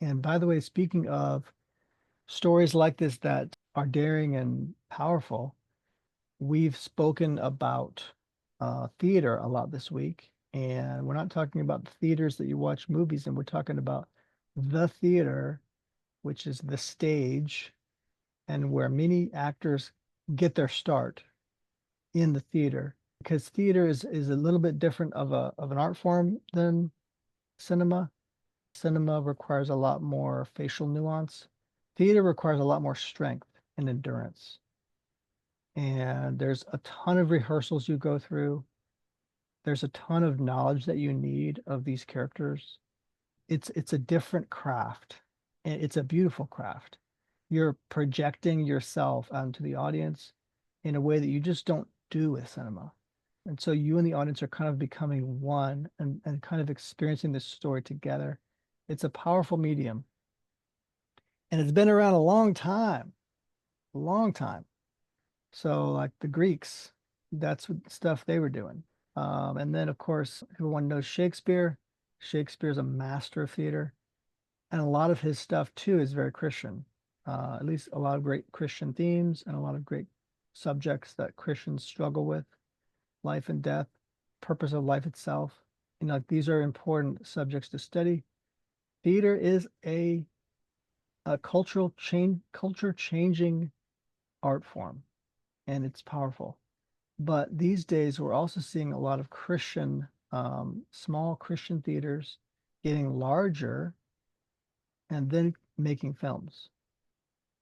And by the way, speaking of stories like this that are daring and powerful, we've spoken about theater a lot this week. And we're not talking about the theaters that you watch movies in. We're talking about the theater, which is the stage and where many actors get their start in the theater. Because theater is a little bit different of an art form than cinema. Cinema requires a lot more facial nuance. Theater requires a lot more strength and endurance. And there's a ton of rehearsals you go through. There's a ton of knowledge that you need of these characters. It's a different craft, and it's a beautiful craft. You're projecting yourself onto the audience in a way that you just don't do with cinema. And so you and the audience are kind of becoming one and kind of experiencing this story together. It's a powerful medium. And it's been around a long time. So like the Greeks, that's what stuff they were doing. And then of course, everyone knows Shakespeare. Shakespeare's a master of theater. And a lot of his stuff too is very Christian. At least a lot of great Christian themes and a lot of great subjects that Christians struggle with, life and death, purpose of life itself. You know, these are important subjects to study. Theater is a culture changing art form, and it's powerful. But these days, we're also seeing a lot of small Christian theaters getting larger and then making films.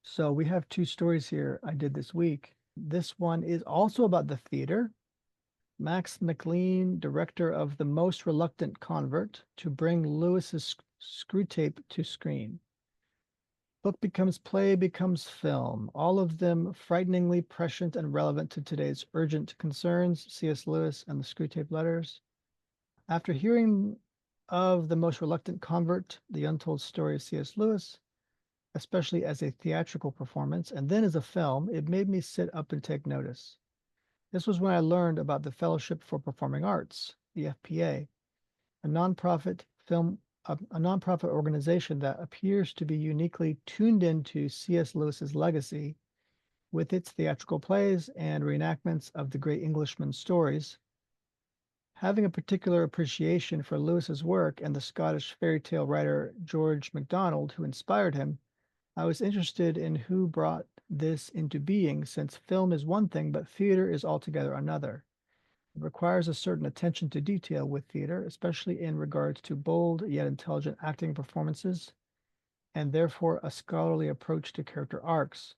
So we have two stories here I did this week. This one is also about the theater. Max McLean, director of The Most Reluctant Convert, to bring Lewis's Screwtape to screen. Book becomes play, becomes film, all of them frighteningly prescient and relevant to today's urgent concerns, C.S. Lewis and the Screwtape Letters. After hearing of The Most Reluctant Convert, the untold story of C.S. Lewis, especially as a theatrical performance, and then as a film, it made me sit up and take notice. This was when I learned about the Fellowship for Performing Arts, the FPA, a nonprofit a nonprofit organization that appears to be uniquely tuned into C.S. Lewis's legacy with its theatrical plays and reenactments of the great Englishman's stories. Having a particular appreciation for Lewis's work and the Scottish fairy tale writer George MacDonald, who inspired him, I was interested in who brought this into being, since film is one thing, but theater is altogether another. It requires a certain attention to detail with theater, especially in regards to bold yet intelligent acting performances, and therefore a scholarly approach to character arcs.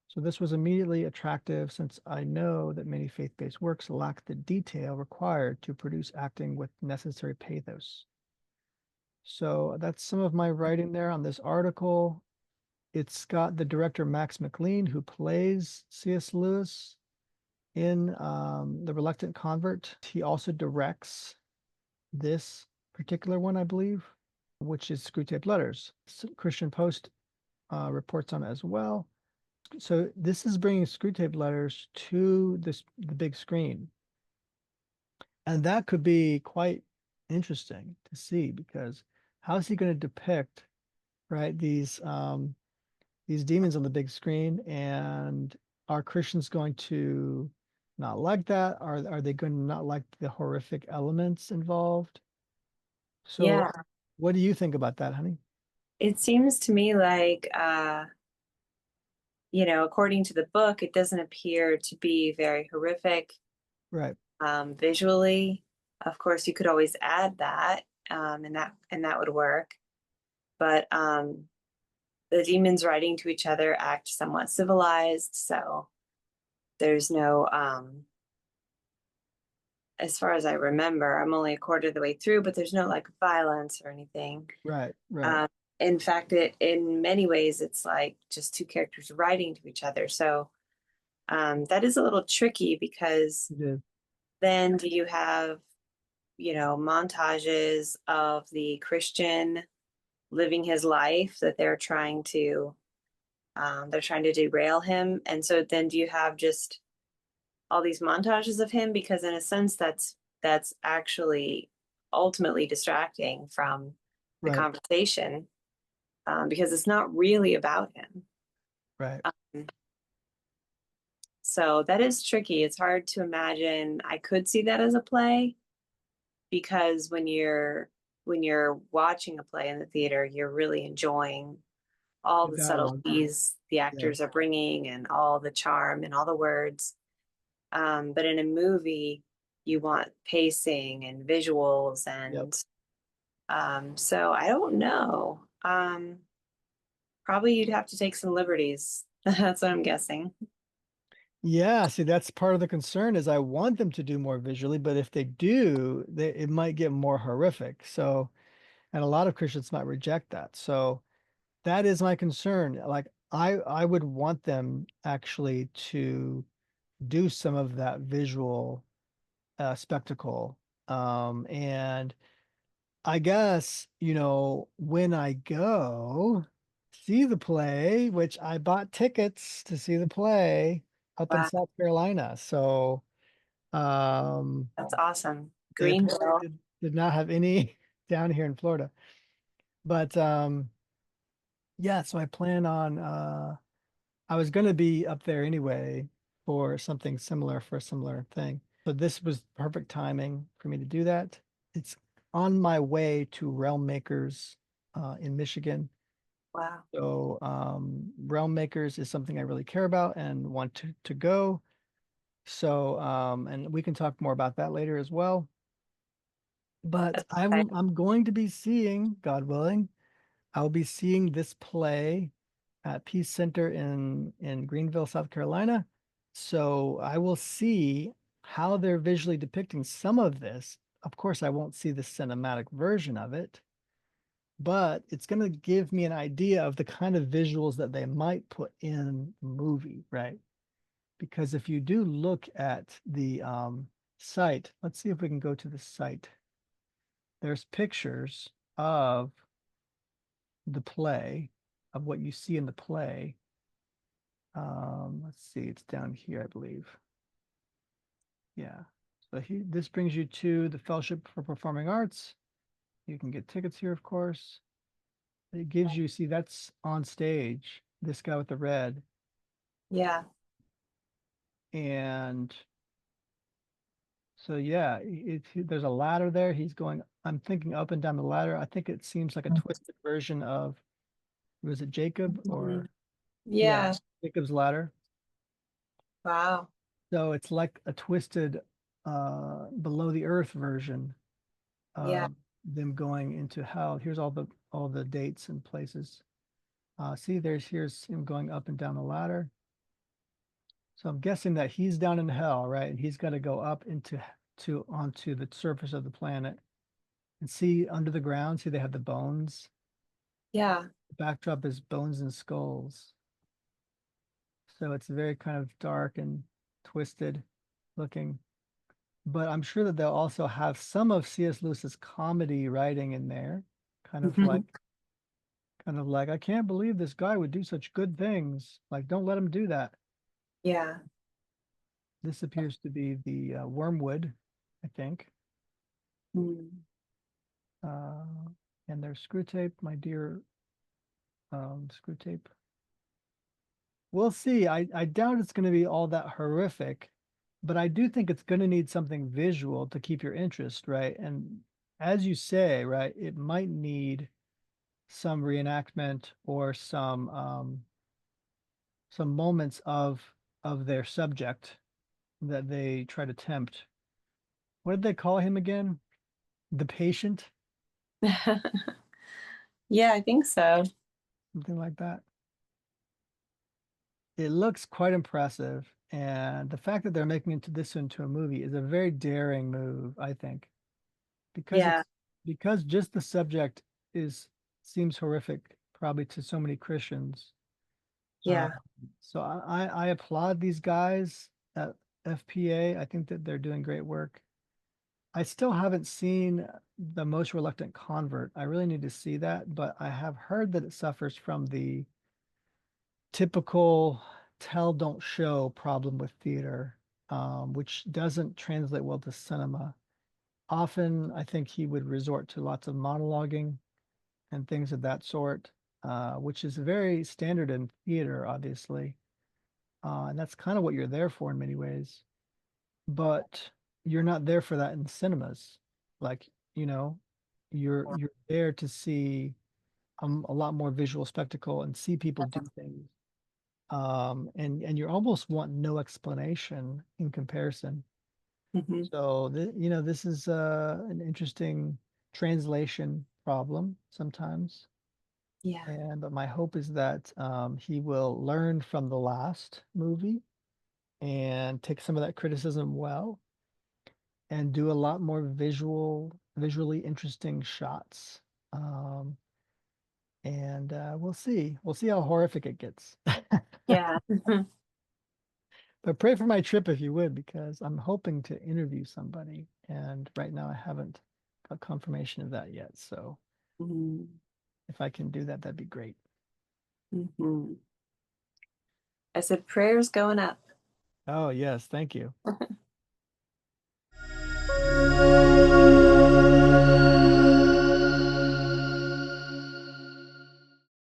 So this was immediately attractive since I know that many faith-based works lack the detail required to produce acting with necessary pathos. So that's some of my writing there on this article. It's got the director Max McLean, who plays C.S. Lewis in The Reluctant Convert. He also directs this particular one, I believe, which is Screwtape Letters. Christian Post reports on it as well. So this is bringing Screwtape Letters to the big screen. And that could be quite interesting to see, because how is he going to depict, right, these demons on the big screen? And are Christians going to not like that? Are they going to not like the horrific elements involved? So Yeah, what do you think about that, honey? it seems to me like, according to the book, it doesn't appear to be very horrific Right. visually. Of course, you could always add that, and that would work. But the demons writing to each other act somewhat civilized, so there's no, as far as I remember, I'm only a quarter of the way through, but there's no like violence or anything. Right. Right. Um, in fact, in many ways, it's like just two characters writing to each other. So that is a little tricky because It is. then do you have, montages of the Christian living his life that they're trying to derail him. And so then do you have just all these montages of him? Because in a sense, that's actually ultimately distracting from the Right. conversation. because it's not really about him. Right. Um, so that is tricky. It's hard to imagine. I could see that as a play because when you're watching a play in the theater, you're really enjoying all The the dialogue. subtleties the Yeah. actors are bringing and all the charm and all the words. But in a movie, you want pacing and visuals, Yep. and so I don't know. Probably you'd have to take some liberties. That's what I'm guessing. Yeah, see, that's part of the concern is I want them to do more visually, but if they do, it might get more horrific. So, and a lot of Christians might reject that. So that is my concern. Like I would want them actually to do some of that visual spectacle. And I guess, when I go see the play, which I bought tickets to see the play up in Wow, South Carolina. So um that's awesome. they apparently Greenville. did not have any down here in Florida. But yeah, so I plan on I was gonna be up there anyway for something similar for a similar thing. But this was perfect timing for me to do that. It's on my way to Realm Makers in Michigan. Wow. So Realm Makers is something I really care about and want to go. So and we can talk more about that later as well. But That's exciting. I'm going to be seeing, God willing, I'll be seeing this play at Peace Center in Greenville, South Carolina. So I will see how they're visually depicting some of this. Of course, I won't see the cinematic version of it, but it's going to give me an idea of the kind of visuals that they might put in the movie, right? Because if you do look at the site, let's see if we can go to the site. There's pictures of the play, of what you see in the play. Let's see, it's down here, I believe. Yeah. So this brings you to the Fellowship for Performing Arts. You can get tickets here, of course. It gives you, see, that's on stage, this guy with the red. Yeah. And so, yeah, there's a ladder there. He's going, I'm thinking up and down the ladder. I think it seems like a twisted version of, was it Jacob Mhm. or, yeah, Yeah. Jacob's ladder. Wow. So it's like a twisted below the earth version Yeah. of them going into hell. Here's all the dates and places. See, here's him going up and down the ladder. So I'm guessing that he's down in hell, right? And he's got to go up to onto the surface of the planet and see under the ground. See, they have the bones. Yeah. The backdrop is bones and skulls. So it's very kind of dark and twisted looking. But I'm sure that they'll also have some of C.S. Lewis's comedy writing in there, kind of like Mhm. kind of like I can't believe this guy would do such good things. Like, don't let him do that. Yeah. This appears to be the wormwood, I think. Mm. Uh, and there's Screwtape, my dear Screwtape. We'll see. I doubt it's going to be all that horrific, but I do think it's going to need something visual to keep your interest, right? And as you say, right, it might need some reenactment or some moments of their subject that they try to tempt. What did they call him again? The patient, Yeah, I think so. something like that. It looks quite impressive, and the fact that they're making into a movie is a very daring move, I think, because Yeah. because just the subject is seems horrific probably to so many Christians. Uh, Yeah. so I applaud these guys at FPA. I think that they're doing great work. I still haven't seen The Most Reluctant Convert. I really need to see that, but I have heard that it suffers from the typical tell don't show problem with theater, which doesn't translate well to cinema. Often, I think he would resort to lots of monologuing and things of that sort. which is very standard in theater, obviously. And that's kind of what you're there for in many ways. But you're not there for that in cinemas. Like, you know, you're there to see a lot more visual spectacle and see people do things. And you almost want no explanation in comparison. Hmm. So this is an interesting translation problem sometimes. Yeah. And but my hope is that he will learn from the last movie and take some of that criticism well and do a lot more visually interesting shots. Um, and we'll see. We'll see how horrific it gets. Yeah. But pray for my trip if you would, because I'm hoping to interview somebody, and right now I haven't got confirmation of that yet. So Hmm. if I can do that, that'd be great. Hmm. I said prayers going up. Oh, yes, thank you.